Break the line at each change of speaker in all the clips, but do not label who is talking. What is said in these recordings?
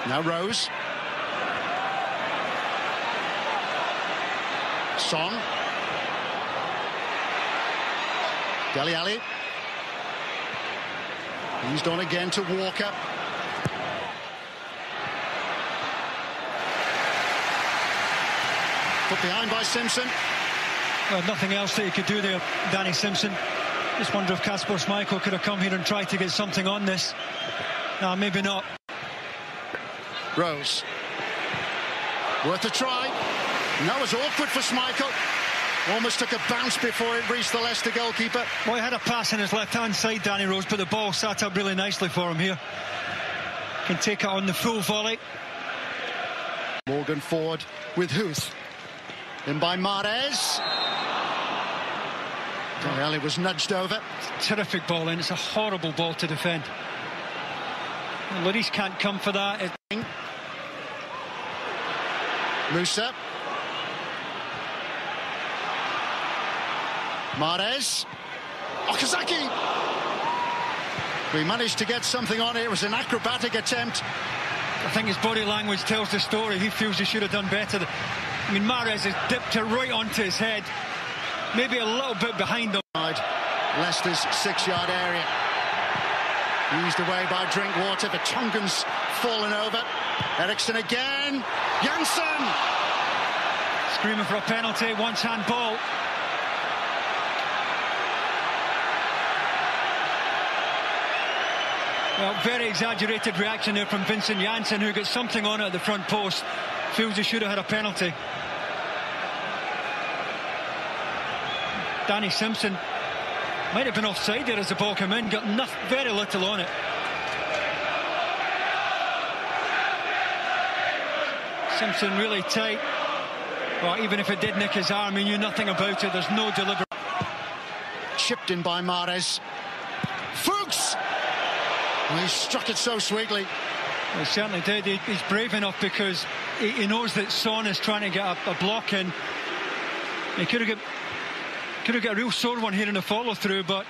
Now Rose. Son. Dele Alli. Eased on again to Walker. Put behind by Simpson.
Well, nothing else that he could do there, Danny Simpson. Just wonder if Kasper Schmeichel could have come here and tried to get something on this. No, maybe not.
Rose. Worth a try. And that was awkward for Schmeichel. Almost took a bounce before it reached the Leicester goalkeeper.
Well, he had a pass in his left-hand side, Danny Rose, but the ball sat up really nicely for him here. Can take it on the full volley.
Morgan forward with Huth. In by Mahrez. Dele Alli was nudged over.
Terrific ball in. It's a horrible ball to defend. Lloris can't come for that.
Musa. Mahrez. Okazaki. We managed to get something on it. It was an acrobatic attempt.
I think his body language tells the story. He feels he should have done better. I mean, Mahrez has dipped it right onto his head. Maybe a little bit behind him.
Leicester's 6-yard area. Eased away by Drinkwater. The Tongan's fallen over. Eriksson again. Janssen!
Screaming for a penalty. Once handball. Well, very exaggerated reaction there from Vincent Janssen, who got something on it at the front post. Feels he should have had a penalty. Danny Simpson might have been offside there as the ball came in. Got very little on it. Simpson really tight. Well, even if it did nick his arm, he knew nothing about it. There's no deliberate.
Chipped in by Mahrez. Fuchs! Well, he struck it so sweetly.
Well, he certainly did. He's brave enough because he knows that Son is trying to get a block in. He could have got a real sore one here in the follow-through, but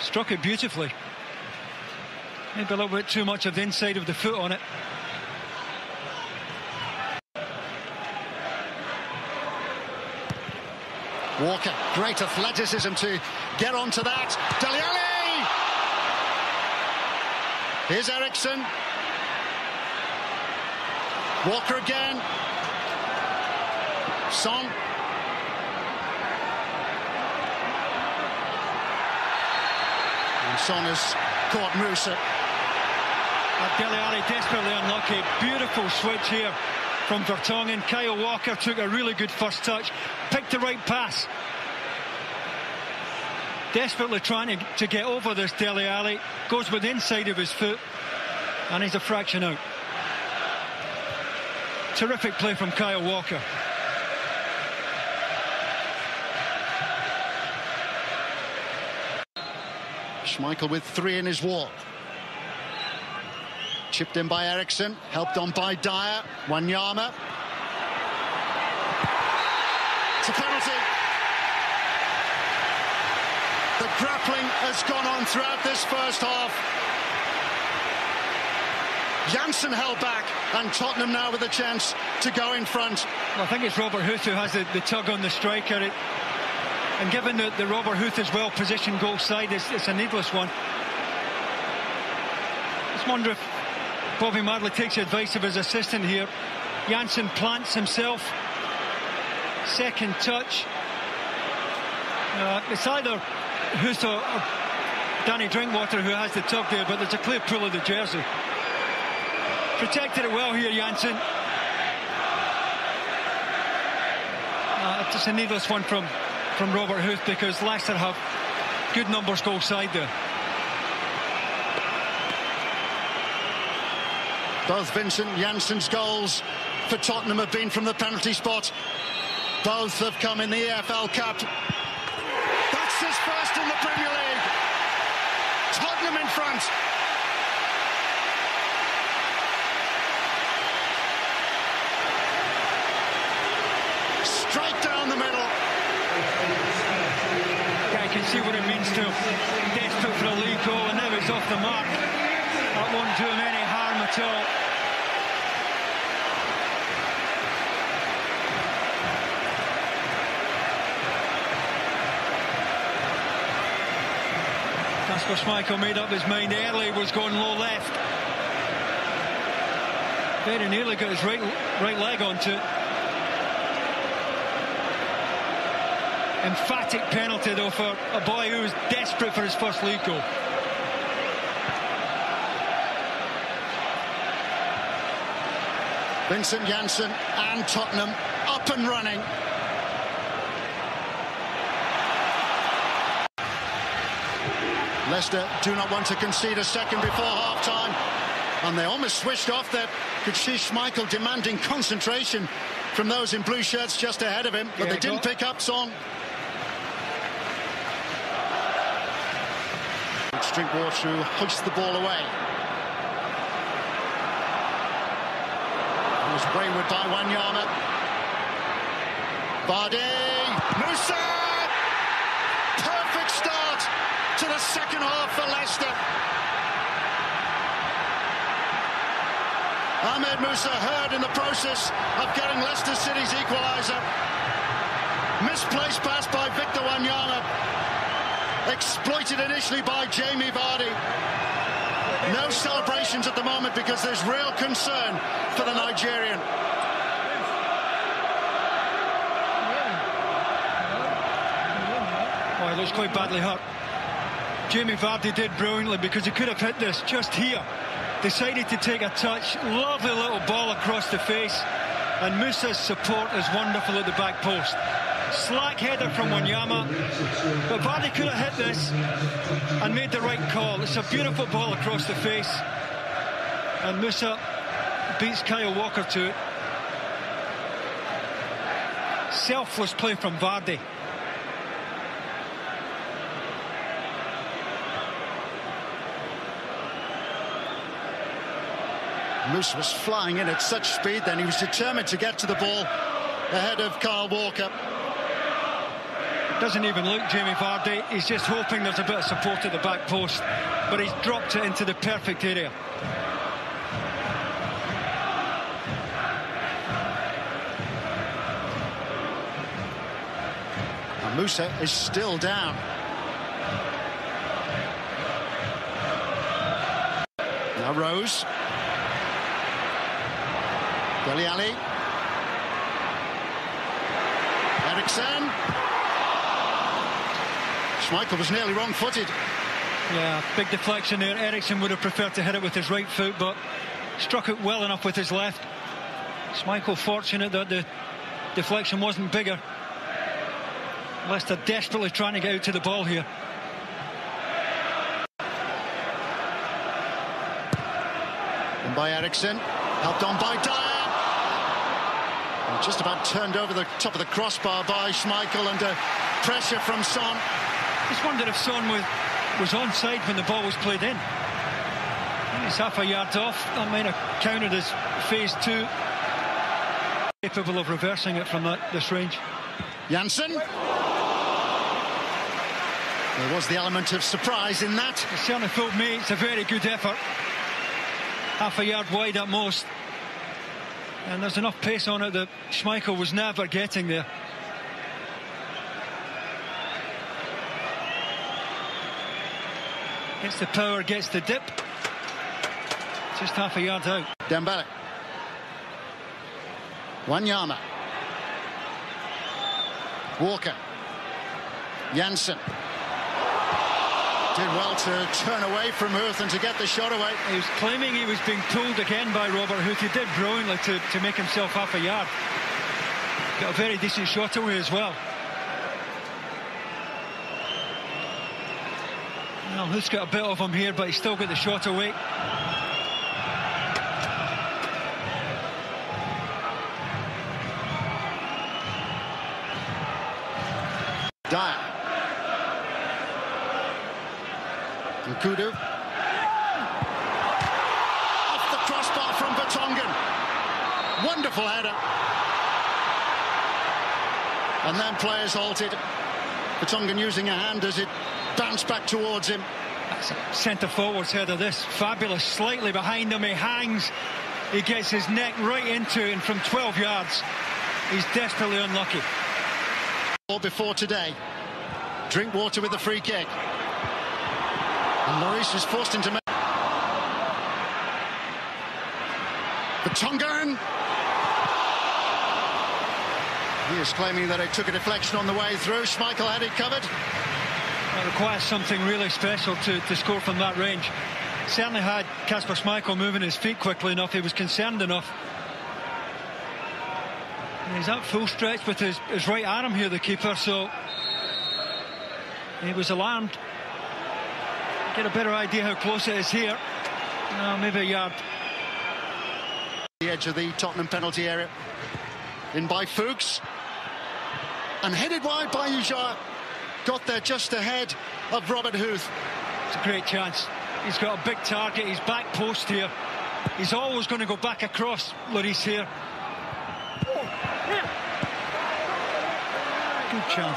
struck it beautifully. Maybe a little bit too much of the inside of the foot on it.
Walker, great athleticism to get onto that. Dele Alli! Here's Eriksson. Walker again. Son. And Son has caught Musa.
Dele Alli desperately unlucky. Beautiful switch here from Vertonghen. Kyle Walker took a really good first touch. Picked the right pass. Desperately trying to get over this Dele Alli. Goes with the inside of his foot. And he's a fraction out. Terrific play from Kyle Walker.
Schmeichel with 3 in his wall. Chipped in by Eriksson. Helped on by Dyer. Wanyama. It's a penalty. The grappling has gone on throughout this first half. Janssen held back, and Tottenham now with a chance to go in front.
Well, I think it's Robert Huth who has the tug on the striker. And given that the Robert Huth is well positioned goal side, it's a needless one. Just wonder if Bobby Marley takes advice of his assistant here. Janssen plants himself. Second touch. It's either Huth or Danny Drinkwater who has the tug there, but there's a clear pull of the jersey. Protected it well here, Janssen. Just a needless one from Robert Huth, because Leicester have good numbers goal side there.
Both Vincent Janssen's goals for Tottenham have been from the penalty spot. Both have come in the EFL Cup. That's his first in the Premier League. Tottenham in front. Straight down the middle.
Yeah, I can see what it means to him. Desperate for a league goal, and now he's off the mark. That won't do him any harm at all. Kasper Schmeichel made up his mind early, was going low left. Very nearly got his right leg onto it. Emphatic penalty though for a boy who was desperate for his first league goal.
Vincent Janssen and Tottenham up and running. Leicester do not want to concede a second before half-time. And they almost switched off there. Could see Schmeichel demanding concentration from those in blue shirts just ahead of him, but they didn't pick up Son. Drinkwater who hoists the ball away. It was wayward by Wanyama. Vardy, Musa! Perfect start to the second half for Leicester. Ahmed Musa hurt in the process of getting Leicester City's equaliser. Misplaced pass by Victor Wanyama. Exploited initially by Jamie Vardy. No celebrations at the moment because there's real concern for the Nigerian.
Oh, he looks quite badly hurt. Jamie Vardy did brilliantly because he could have hit this just here. Decided to take a touch. Lovely little ball across the face. And Musa's support is wonderful at the back post. Slack header from Wanyama, but Vardy could have hit this and made the right call. It's a beautiful ball across the face, and Musa beats Kyle Walker to it. Selfless play from Vardy.
Musa was flying in at such speed then. He was determined to get to the ball ahead of Kyle Walker.
Doesn't even look Jamie Vardy. He's just hoping there's a bit of support at the back post, but he's dropped it into the perfect area.
And Musa is still down. Now Rose. Dele Alli. Eriksen. Schmeichel was nearly wrong-footed.
Yeah, big deflection there. Eriksen would have preferred to hit it with his right foot, but struck it well enough with his left. Schmeichel fortunate that the deflection wasn't bigger. Leicester desperately trying to get out to the ball here.
And by Eriksen, helped on by Dyer. And just about turned over the top of the crossbar by Schmeichel, under pressure from Son.
Just wondered if Son was onside when the ball was played in. He's half a yard off. That might have counted as phase 2. Capable of reversing it from this range.
Janssen. There was the element of surprise in that.
It certainly filled me. It's a very good effort. Half a yard wide at most. And there's enough pace on it that Schmeichel was never getting there. Gets the power, gets the dip. Just half a yard out.
Dembele. Wanyama. Walker. Janssen. Did well to turn away from Huth and to get the shot away.
He was claiming he was being pulled again by Robert Huth. He did brilliantly to make himself half a yard. Got a very decent shot away as well. Well, Huth's got a bit of him here, but he's still got the shot away.
Dyer. Nkudu. Off the crossbar from Vertonghen. Wonderful header. And then players halted. Vertonghen using a hand as it bounced back towards him.
That's a centre-forward's header, this. Fabulous. Slightly behind him. He hangs. He gets his neck right into it, and from 12 yards. He's desperately unlucky.
Before today. Drinkwater with the free kick. And Lloris is forced into... Vertonghen. He is claiming that it took a deflection on the way through. Schmeichel had it covered.
It requires something really special to score from that range. Certainly had Kasper Schmeichel moving his feet quickly enough. He was concerned enough. And he's at full stretch with his right arm here, the keeper, so he was alarmed. Get a better idea how close it is here. Maybe a yard.
The edge of the Tottenham penalty area. In by Fuchs. And headed wide by Ujar. Got there just ahead of Robert Huth.
It's a great chance. He's got a big target. He's back post here. He's always going to go back across, Lloris here. Good chance.